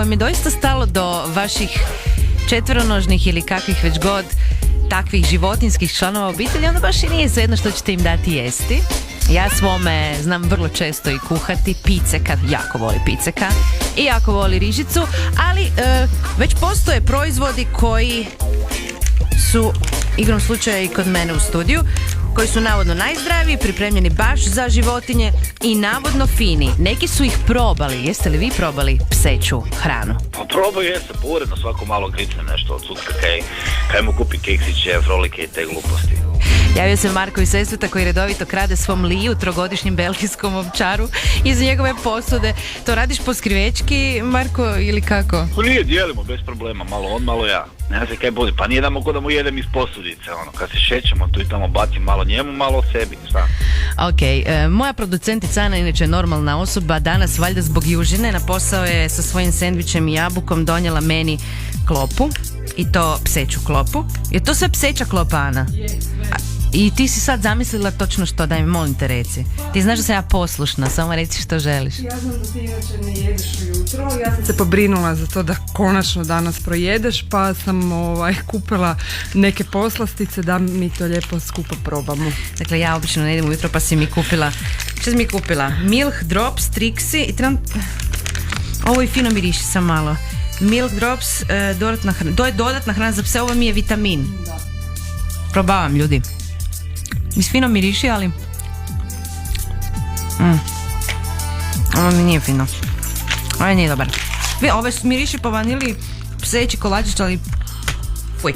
vam je doista stalo do vaših četveronožnih ili kakvih već god takvih životinskih članova obitelji, onda baš i nije svejedno što ćete im dati jesti. Ja svome znam vrlo često i kuhati, piceka, jako voli piceka i jako voli rižicu, ali već postoje proizvodi koji su, igrom slučaja i kod mene u studiju, koji su navodno najzdraviji, pripremljeni baš za životinje i navodno fini. Neki su ih probali. Jeste li vi probali pseću hranu? Pa probao jesam, pa uredno svako malo gricne nešto od sutka kaj mu kupi keksiće, frolike i te gluposti. Javio se Marko iz Sesveta koji redovito krade svom Liju, trogodišnjem belgijskom ovčaru, iz njegove posude. To radiš po skrivečki, Marko, ili kako? Pa nije, dijelimo bez problema, malo on, malo ja. Ne znam kaj bude, pa nije da mogu da mu jedem iz posudice, kad se šećemo tu i tamo bacim malo njemu, malo sebi, šta? Ok, moja producentica Ana, inače normalna osoba, danas valjda zbog južine na posao je sa svojim sendvičem i jabukom donijela meni klopu, i to pseću klopu. Je to sve pseća klopa, Ana? I ti si sad zamislila točno što, daj mi molim te reci. Ti znaš da sam ja poslušna, samo reci što želiš. Ja znam da ti inače ne jedeš ujutro, ja sam se pobrinula za to da konačno danas projedeš, pa sam kupila neke poslastice da mi to lijepo skupo probamo. Dakle, ja obično ne jedem ujutro, pa si mi kupila, što si mi kupila? Milk Drops, Trixie i ovo i fino miriši sam malo. Milk Drops, dodatna hrana, to je dodatna hrana za pse, ovo mi je vitamin. Da. Probavam, ljudi. Fino miriši, ali ovo mi nije fino. Ovo nije dobar. Ove miriši po vanili pseći kolačić, ali fuj.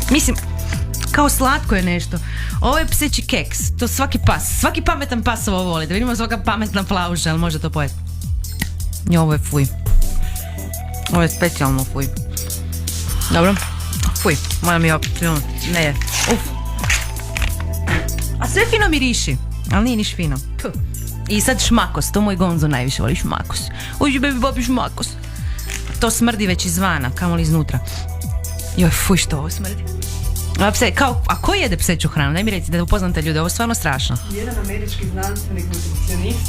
Mislim, kao slatko je nešto. Ovo je pseći keks. To svaki pametan pas ovo voli. Da vidimo svaka pametna plauša, ali može to pojeti. I ovo je fuj. Ovo je specijalno fuj. Dobro. Fuj, moram je ne je. A sve fino miriši, ali nije niš fino. I sad šmakos, to moj Gonzo najviše voli, šmakos. Uđi baby bobi šmakos. To smrdi već izvana, kamoli iznutra. Joj, fuj, što ovo smrdi. A ko jede pseću hranu? Daj mi reci da upoznam te ljude, ovo je stvarno strašno. Jedan američki znanstvenik, nutricionist.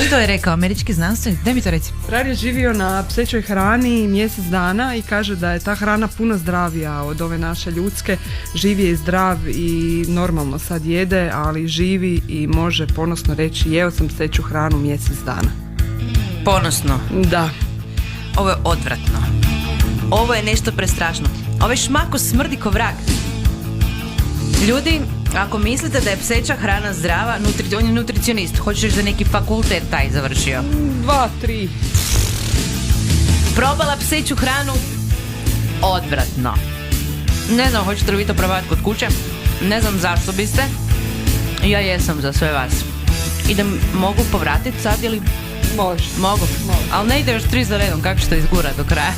Što je rekao američki znanstvenik? Daj mi to reci. Frar je živio na psećoj hrani mjesec dana i kaže da je ta hrana puno zdravija od ove naše ljudske. Živ je zdrav i normalno sad jede, ali živi i može ponosno reći jeo sam pseću hranu mjesec dana. Ponosno? Da. Ovo je odvratno. Ovo je nešto prestrašno. Ovaj šmako smrdi ko vrag. Ljudi, ako mislite da je pseća hrana zdrava, on je nutricionist. Hoćeš da neki fakultet taj završio? 2, 3. Probala pseću hranu? Odvratno. Ne znam, hoćete li vi to probati kod kuće? Ne znam zašto biste. Ja jesam za sve vas. Idem, mogu povratiti sad ili? Može. Mogu. Ali ne ide još 3 za redom, kako ćete izgurati do kraja?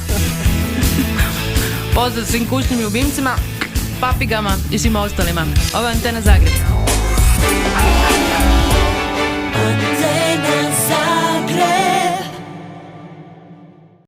Pozdrav svim kućnim ljubimcima, papigama i svima ostalima. Ovo je Antena Zagreb.